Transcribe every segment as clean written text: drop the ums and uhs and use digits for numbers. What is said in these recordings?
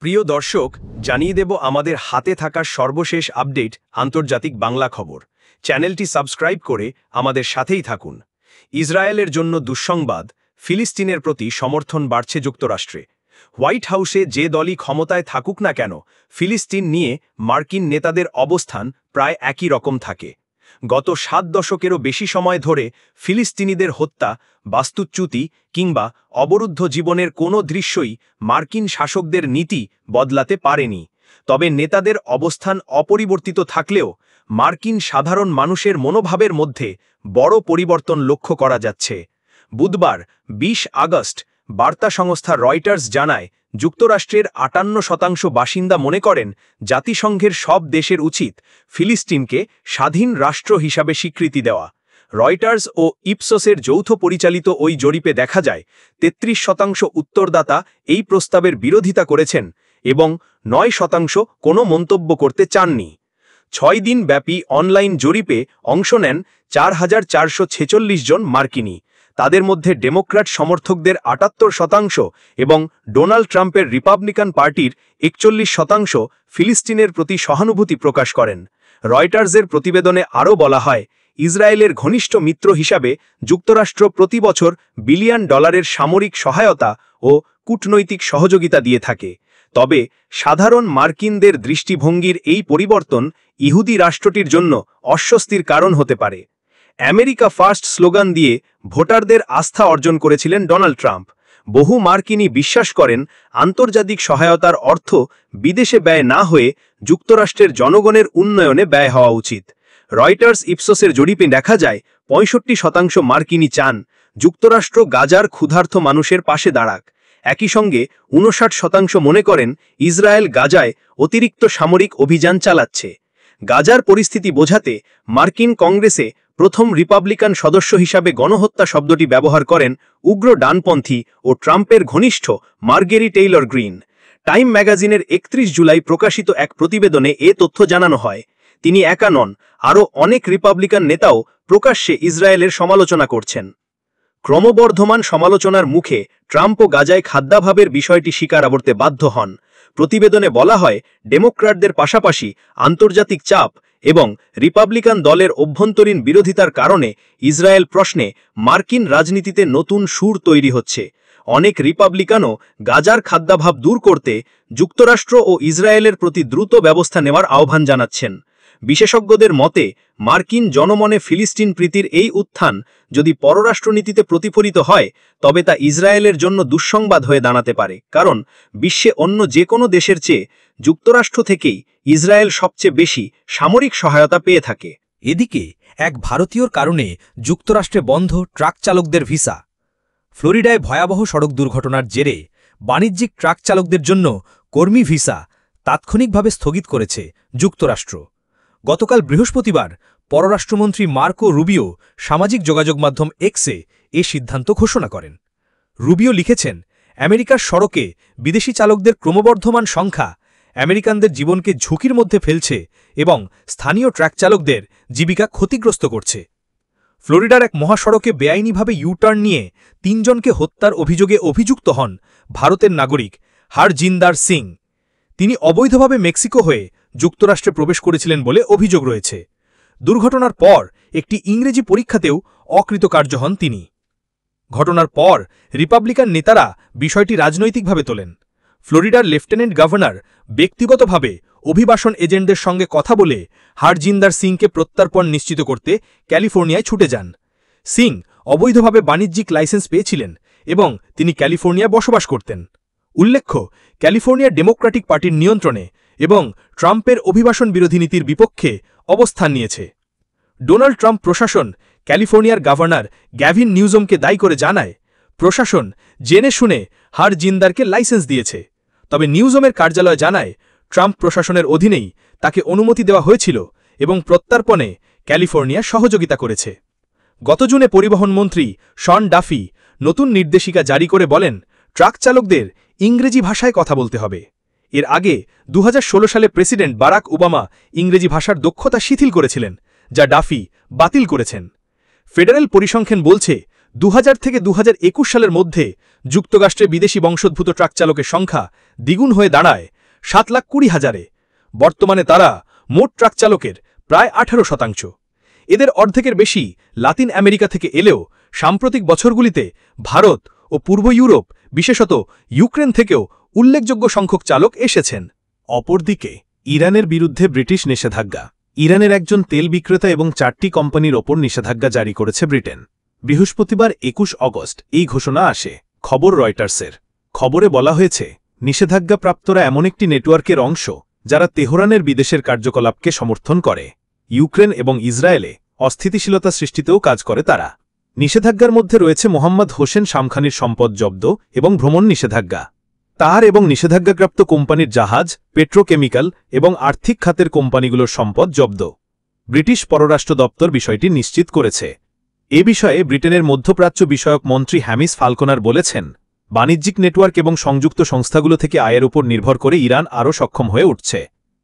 প্রিয় দর্শক, জানিয়ে দেব আমাদের হাতে থাকা সর্বশেষ আপডেট আন্তর্জাতিক বাংলা খবর। চ্যানেলটি সাবস্ক্রাইব করে আমাদের সাথেই থাকুন। ইসরায়েলের জন্য দুঃসংবাদ, ফিলিস্তিনের প্রতি সমর্থন বাড়ছে যুক্তরাষ্ট্রে। হোয়াইট হাউসে যে দলই ক্ষমতায় থাকুক না কেন, ফিলিস্তিন নিয়ে মার্কিন নেতাদের অবস্থান প্রায় একই রকম থাকে। গত 7 দশকেরও বেশি সময় ধরে ফিলিস্তিনিদের হত্যা, বাস্তুচ্যুতি কিংবা অবরুদ্ধ জীবনের কোনো দৃশ্যই মার্কিন শাসকদের নীতি বদলাতে পারেনি। তবে নেতাদের অবস্থান অপরিবর্তিত থাকলেও মার্কিন সাধারণ মানুষের মনোভাবের মধ্যে বড় পরিবর্তন লক্ষ্য করা যাচ্ছে। বুধবার 20 আগস্ট বার্তা সংস্থা রয়টার্স জানায়, যুক্তরাষ্ট্রের 58% বাসিন্দা মনে করেন জাতিসংঘের সব দেশের উচিত ফিলিস্তিনকে স্বাধীন রাষ্ট্র হিসাবে স্বীকৃতি দেওয়া। রয়টার্স ও ইপসোসের যৌথ পরিচালিত ওই জরিপে দেখা যায় 33% উত্তরদাতা এই প্রস্তাবের বিরোধিতা করেছেন এবং 9% কোনো মন্তব্য করতে চাননি। 6 দিন ব্যাপী অনলাইন জরিপে অংশ নেন 4446 জন মার্কিনী। তাদের মধ্যে ডেমোক্র্যাট সমর্থকদের 78% এবং ডোনাল্ড ট্রাম্পের রিপাবলিকান পার্টির 41% ফিলিস্তিনের প্রতি সহানুভূতি প্রকাশ করেন। রয়টার্সের প্রতিবেদনে আরও বলা হয়, ইসরায়েলের ঘনিষ্ঠ মিত্র হিসাবে যুক্তরাষ্ট্র প্রতি বছর বিলিয়ন ডলারের সামরিক সহায়তা ও কূটনৈতিক সহযোগিতা দিয়ে থাকে। তবে সাধারণ মার্কিনদের দৃষ্টিভঙ্গির এই পরিবর্তন ইহুদি রাষ্ট্রটির জন্য অস্বস্তির কারণ হতে পারে। আমেরিকা ফার্স্ট স্লোগান দিয়ে ভোটারদের আস্থা অর্জন করেছিলেন ডোনাল্ড ট্রাম্প। বহু মার্কিনী বিশ্বাস করেন আন্তর্জাতিক সহায়তার অর্থ বিদেশে ব্যয় না হয়ে যুক্তরাষ্ট্রের জনগণের উন্নয়নে ব্যয় হওয়া উচিত। রয়টার্স ইপসোসের জরিপে দেখা যায় 65% মার্কিনী চান যুক্তরাষ্ট্র গাজার ক্ষুধার্ত মানুষের পাশে দাঁড়াক। একই সঙ্গে 59% মনে করেন ইসরায়েল গাজায় অতিরিক্ত সামরিক অভিযান চালাচ্ছে। গাজার পরিস্থিতি বোঝাতে মার্কিন কংগ্রেসে প্রথম রিপাবলিকান সদস্য হিসাবে গণহত্যা শব্দটি ব্যবহার করেন উগ্র ডানপন্থী ও ট্রাম্পের ঘনিষ্ঠ মার্গেরি টেইলর গ্রিন। টাইম ম্যাগাজিনের 31 জুলাই প্রকাশিত এক প্রতিবেদনে এ তথ্য জানানো হয়। তিনি একা নন, আরও অনেক রিপাবলিকান নেতাও প্রকাশ্যে ইসরায়েলের সমালোচনা করছেন। ক্রমবর্ধমান সমালোচনার মুখে ট্রাম্পও গাজায় খাদ্যাভাবের বিষয়টি স্বীকার করতে বাধ্য হন। প্রতিবেদনে বলা হয়, ডেমোক্র্যাটদের পাশাপাশি আন্তর্জাতিক চাপ এবং রিপাবলিকান দলের অভ্যন্তরীণ বিরোধিতার কারণে ইসরায়েল প্রশ্নে মার্কিন রাজনীতিতে নতুন সুর তৈরি হচ্ছে। অনেক রিপাবলিকানও গাজার খাদ্যাভাব দূর করতে যুক্তরাষ্ট্র ও ইসরায়েলের প্রতি দ্রুত ব্যবস্থা নেওয়ার আহ্বান জানাচ্ছেন। বিশেষজ্ঞদের মতে, মার্কিন জনমনে ফিলিস্তিন প্রীতির এই উত্থান যদি পররাষ্ট্রনীতিতে প্রতিফলিত হয়, তবে তা ইসরায়েলের জন্য দুঃসংবাদ হয়ে দাঁড়াতে পারে, কারণ বিশ্বে অন্য যে কোনো দেশের চেয়ে যুক্তরাষ্ট্র থেকেই ইসরায়েল সবচেয়ে বেশি সামরিক সহায়তা পেয়ে থাকে। এদিকে এক ভারতীয়র কারণে যুক্তরাষ্ট্রে বন্ধ ট্রাক চালকদের ভিসা। ফ্লোরিডায় ভয়াবহ সড়ক দুর্ঘটনার জেরে বাণিজ্যিক ট্রাক চালকদের জন্য কর্মী ভিসা তাৎক্ষণিকভাবে স্থগিত করেছে যুক্তরাষ্ট্র। গতকাল বৃহস্পতিবার পররাষ্ট্রমন্ত্রী মার্কো রুবিও সামাজিক যোগাযোগ মাধ্যম এক্সে এ সিদ্ধান্ত ঘোষণা করেন। রুবিও লিখেছেন, আমেরিকার সড়কে বিদেশি চালকদের ক্রমবর্ধমান সংখ্যা আমেরিকানদের জীবনকে ঝুঁকির মধ্যে ফেলছে এবং স্থানীয় ট্রাক চালকদের জীবিকা ক্ষতিগ্রস্ত করছে। ফ্লোরিডার এক মহাসড়কে বেআইনিভাবে ইউটার্ন নিয়ে 3 জনকে হত্যার অভিযোগে অভিযুক্ত হন ভারতের নাগরিক হারজিন্দার সিং। তিনি অবৈধভাবে মেক্সিকো হয়ে যুক্তরাষ্ট্রে প্রবেশ করেছিলেন বলে অভিযোগ রয়েছে। দুর্ঘটনার পর একটি ইংরেজি পরীক্ষাতেও অকৃতকার্য হন তিনি। ঘটনার পর রিপাবলিকান নেতারা বিষয়টি রাজনৈতিকভাবে তোলেন। ফ্লোরিডার লেফটেন্যান্ট গভর্নর ব্যক্তিগতভাবে অভিবাসন এজেন্টদের সঙ্গে কথা বলে হারজিন্দার সিংকে প্রত্যর্পণ নিশ্চিত করতে ক্যালিফোর্নিয়ায় ছুটে যান। সিং অবৈধভাবে বাণিজ্যিক লাইসেন্স পেয়েছিলেন এবং তিনি ক্যালিফোর্নিয়ায় বসবাস করতেন। উল্লেখ্য, ক্যালিফোর্নিয়া ডেমোক্র্যাটিক পার্টির নিয়ন্ত্রণে এবং ট্রাম্পের অভিবাসন বিরোধী নীতির বিপক্ষে অবস্থান নিয়েছে। ডোনাল্ড ট্রাম্প প্রশাসন ক্যালিফোর্নিয়ার গভর্নর গ্যাভিন নিউজমকে দায়ী করে জানায়, প্রশাসন জেনে শুনে হারজিন্দারকে লাইসেন্স দিয়েছে। তবে নিউজমের কার্যালয় জানায়, ট্রাম্প প্রশাসনের অধীনেই তাকে অনুমতি দেওয়া হয়েছিল এবং প্রত্যর্পণে ক্যালিফোর্নিয়া সহযোগিতা করেছে। গত জুনে পরিবহন মন্ত্রী শন ডাফি নতুন নির্দেশিকা জারি করে বলেন, ট্রাক চালকদের ইংরেজি ভাষায় কথা বলতে হবে। এর আগে 2016 সালে প্রেসিডেন্ট বারাক ওবামা ইংরেজি ভাষার দক্ষতা শিথিল করেছিলেন, যা ডাফি বাতিল করেছেন। ফেডারেল পরিসংখ্যান বলছে 2000 থেকে 2021 সালের মধ্যে যুক্তরাষ্ট্রে বিদেশি বংশোদ্ভূত ট্রাক চালকের সংখ্যা দ্বিগুণ হয়ে দাঁড়ায় 7,20,000-এ। বর্তমানে তারা মোট ট্রাক চালকের প্রায় 18%। এদের অর্ধেকের বেশি লাতিন আমেরিকা থেকে এলেও সাম্প্রতিক বছরগুলিতে ভারত ও পূর্ব ইউরোপ, বিশেষত ইউক্রেন থেকেও উল্লেখযোগ্য সংখ্যক চালক এসেছেন। অপরদিকে ইরানের বিরুদ্ধে ব্রিটিশ নিষেধাজ্ঞা। ইরানের একজন তেল বিক্রেতা এবং 4টি কোম্পানির ওপর নিষেধাজ্ঞা জারি করেছে ব্রিটেন। বৃহস্পতিবার 21 অগস্ট এই ঘোষণা আসে। খবর রয়টার্সের। খবরে বলা হয়েছে, নিষেধাজ্ঞাপ্রাপ্তরা এমন একটি নেটওয়ার্কের অংশ যারা তেহরানের বিদেশের কার্যকলাপকে সমর্থন করে। ইউক্রেন এবং ইসরায়েলে অস্থিতিশীলতা সৃষ্টিতেও কাজ করে তারা। নিষেধাজ্ঞার মধ্যে রয়েছে মোহাম্মদ হোসেন শামখানির সম্পদ জব্দ এবং ভ্রমণ নিষেধাজ্ঞা। তার এবং নিষেধাজ্ঞাপ্রাপ্ত কোম্পানির জাহাজ, পেট্রোকেমিক্যাল এবং আর্থিক খাতের কোম্পানিগুলোর সম্পদ জব্দ। ব্রিটিশ পররাষ্ট্র দপ্তর বিষয়টি নিশ্চিত করেছে। এ বিষয়ে ব্রিটেনের মধ্যপ্রাচ্য বিষয়ক মন্ত্রী হ্যামিস ফালকোনার বলেছেন, বাণিজ্যিক নেটওয়ার্ক এবং সংযুক্ত সংস্থাগুলো থেকে আয়ের উপর নির্ভর করে ইরান আরও সক্ষম হয়ে উঠছে।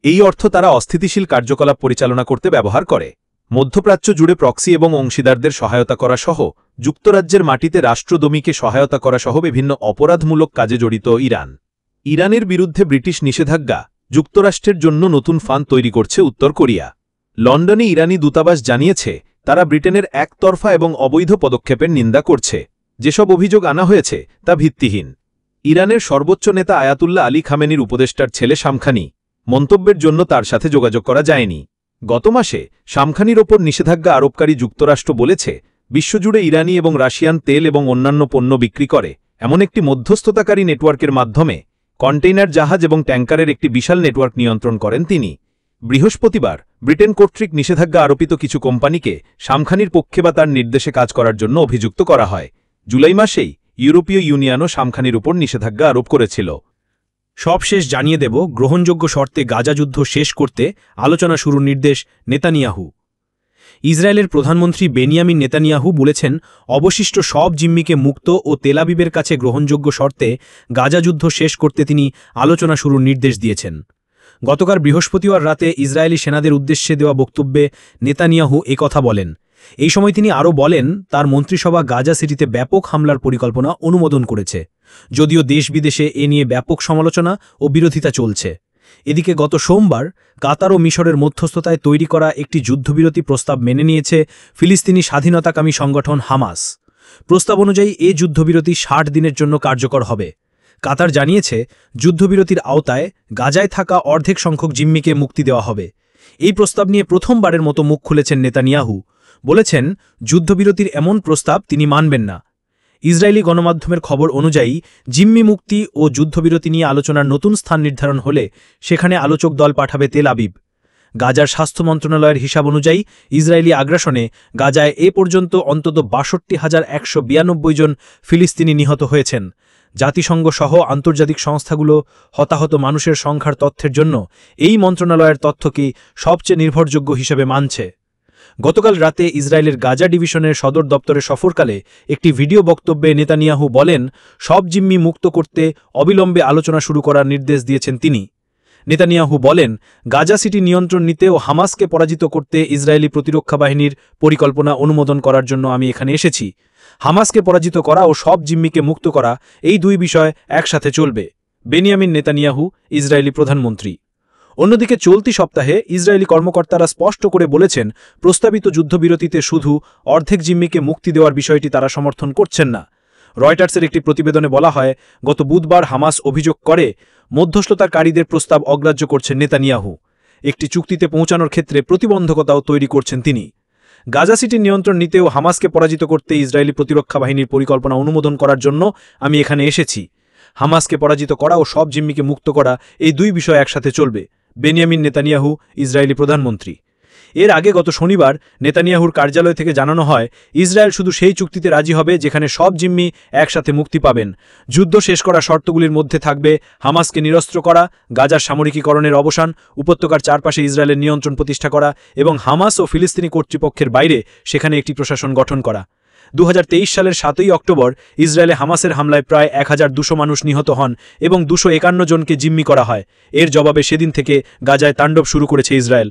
এই অর্থ তারা অস্থিতিশীল কার্যকলাপ পরিচালনা করতে ব্যবহার করে। মধ্যপ্রাচ্য জুড়ে প্রক্সি এবং অংশীদারদের সহায়তা করা সহ যুক্তরাজ্যের মাটিতে রাষ্ট্রদমিকে সহায়তা করা সহ বিভিন্ন অপরাধমূলক কাজে জড়িত ইরান। ইরানের বিরুদ্ধে ব্রিটিশ নিষেধাজ্ঞা যুক্তরাষ্ট্রের জন্য নতুন ফান্ড তৈরি করছে উত্তর কোরিয়া। লন্ডনে ইরানি দূতাবাস জানিয়েছে, তারা ব্রিটেনের একতরফা এবং অবৈধ পদক্ষেপের নিন্দা করছে। যেসব অভিযোগ আনা হয়েছে তা ভিত্তিহীন। ইরানের সর্বোচ্চ নেতা আয়াতুল্লাহ আলী খামেনির উপদেষ্টার ছেলে শামখানি মন্তব্যের জন্য তার সাথে যোগাযোগ করা যায়নি। গত মাসে শামখানির ওপর নিষেধাজ্ঞা আরোপকারী যুক্তরাষ্ট্র বলেছে, বিশ্বজুড়ে ইরানি এবং রাশিয়ান তেল এবং অন্যান্য পণ্য বিক্রি করে এমন একটি মধ্যস্থতাকারী নেটওয়ার্কের মাধ্যমে কন্টেইনার জাহাজ এবং ট্যাঙ্কারের একটি বিশাল নেটওয়ার্ক নিয়ন্ত্রণ করেন তিনি। বৃহস্পতিবার ব্রিটেন কর্তৃক নিষেধাজ্ঞা আরোপিত কিছু কোম্পানিকে শামখানির পক্ষে বা তার নির্দেশে কাজ করার জন্য অভিযুক্ত করা হয়। জুলাই মাসেই ইউরোপীয় ইউনিয়নও শামখানির উপর নিষেধাজ্ঞা আরোপ করেছিল। সবশেষ জানিয়ে দেব, গ্রহণযোগ্য শর্তে গাজা যুদ্ধ শেষ করতে আলোচনা শুরুর নির্দেশ নেতানিয়াহু। ইসরায়েলের প্রধানমন্ত্রী বেনিয়ামিন নেতানিয়াহু বলেছেন, অবশিষ্ট সব জিম্মিকে মুক্ত ও তেল আবিবের কাছে গ্রহণযোগ্য শর্তে গাজা যুদ্ধ শেষ করতে তিনি আলোচনা শুরুর নির্দেশ দিয়েছেন। গতকাল বৃহস্পতিবার রাতে ইসরায়েলি সেনাদের উদ্দেশ্যে দেওয়া বক্তব্যে নেতানিয়াহু একথা বলেন। এই সময় তিনি আরও বলেন, তার মন্ত্রিসভা গাজা সিটিতে ব্যাপক হামলার পরিকল্পনা অনুমোদন করেছে, যদিও দেশ বিদেশে এ নিয়ে ব্যাপক সমালোচনা ও বিরোধিতা চলছে। এদিকে গত সোমবার কাতার ও মিশরের মধ্যস্থতায় তৈরি করা একটি যুদ্ধবিরতি প্রস্তাব মেনে নিয়েছে ফিলিস্তিনি স্বাধীনতাকামী সংগঠন হামাস। প্রস্তাব অনুযায়ী এ যুদ্ধবিরতি 60 দিনের জন্য কার্যকর হবে। কাতার জানিয়েছে, যুদ্ধবিরতির আওতায় গাজায় থাকা অর্ধেক সংখ্যক জিম্মিকে মুক্তি দেওয়া হবে। এই প্রস্তাব নিয়ে প্রথমবারের মতো মুখ খুলেছেন নেতানিয়াহু। বলেছেন, যুদ্ধবিরতির এমন প্রস্তাব তিনি মানবেন না। ইসরায়েলি গণমাধ্যমের খবর অনুযায়ী জিম্মি মুক্তি ও যুদ্ধবিরতি নিয়ে আলোচনার নতুন স্থান নির্ধারণ হলে সেখানে আলোচক দল পাঠাবে তেল আবিব। গাজার স্বাস্থ্য মন্ত্রণালয়ের হিসাব অনুযায়ী ইসরায়েলি আগ্রাসনে গাজায় এ পর্যন্ত অন্তত ৬২,১৯২ জন ফিলিস্তিনি নিহত হয়েছেন। জাতিসংঘ সহ আন্তর্জাতিক সংস্থাগুলো হতাহত মানুষের সংখ্যার তথ্যের জন্য এই মন্ত্রণালয়ের তথ্যকে সবচেয়ে নির্ভরযোগ্য হিসেবে মানছে। গতকাল রাতে ইসরায়েলের গাজা ডিভিশনের সদর দপ্তরে সফরকালে একটি ভিডিও বক্তব্যে নেতানিয়াহু বলেন, সব জিম্মি মুক্ত করতে অবিলম্বে আলোচনা শুরু করার নির্দেশ দিয়েছেন তিনি। নেতানিয়াহু বলেন, গাজা সিটি নিয়ন্ত্রণ নিতে ও হামাসকে পরাজিত করতে ইসরায়েলি প্রতিরক্ষা বাহিনীর পরিকল্পনা অনুমোদন করার জন্য আমি এখানে এসেছি। হামাসকে পরাজিত করা ও সব জিম্মিকে মুক্ত করা, এই দুই বিষয় একসাথে চলবে। বেনিয়ামিন নেতানিয়াহু, ইসরায়েলি প্রধানমন্ত্রী। অন্যদিকে চলতি সপ্তাহে ইসরায়েলি কর্মকর্তারা স্পষ্ট করে বলেছেন, প্রস্তাবিত যুদ্ধবিরতিতে শুধু অর্ধেক জিম্মিকে মুক্তি দেওয়ার বিষয়টি তারা সমর্থন করছেন না। রয়টার্সের একটি প্রতিবেদনে বলা হয়, গত বুধবার হামাস অভিযোগ করে মধ্যস্থতাকারীদের প্রস্তাব অগ্রাহ্য করছেন নেতানিয়াহু। একটি চুক্তিতে পৌঁছানোর ক্ষেত্রে প্রতিবন্ধকতাও তৈরি করছেন তিনি। গাজা সিটির নিয়ন্ত্রণ নিতেও হামাসকে পরাজিত করতে ইসরায়েলি প্রতিরক্ষা বাহিনীর পরিকল্পনা অনুমোদন করার জন্য আমি এখানে এসেছি। হামাসকে পরাজিত করা ও সব জিম্মিকে মুক্ত করা, এই দুই বিষয় একসাথে চলবে। বেনিয়ামিন নেতানিয়াহু, ইসরায়েলি প্রধানমন্ত্রী। এর আগে গত শনিবার নেতানিয়াহুর কার্যালয় থেকে জানানো হয়, ইসরায়েল শুধু সেই চুক্তিতে রাজি হবে যেখানে সব জিম্মি একসাথে মুক্তি পাবেন। যুদ্ধ শেষ করা শর্তগুলির মধ্যে থাকবে হামাসকে নিরস্ত্র করা, গাজার সামরিকীকরণের অবসান, উপত্যকার চারপাশে ইসরায়েলের নিয়ন্ত্রণ প্রতিষ্ঠা করা এবং হামাস ও ফিলিস্তিনি কর্তৃপক্ষের বাইরে সেখানে একটি প্রশাসন গঠন করা। 2023 সালের 7ই অক্টোবর ইসরায়েলে হামাসের হামলায় প্রায় 1200 মানুষ নিহত হন এবং 251 জনকে জিম্মি করা হয়। এর জবাবে সেদিন থেকে গাজায় তাণ্ডব শুরু করেছে ইসরায়েল।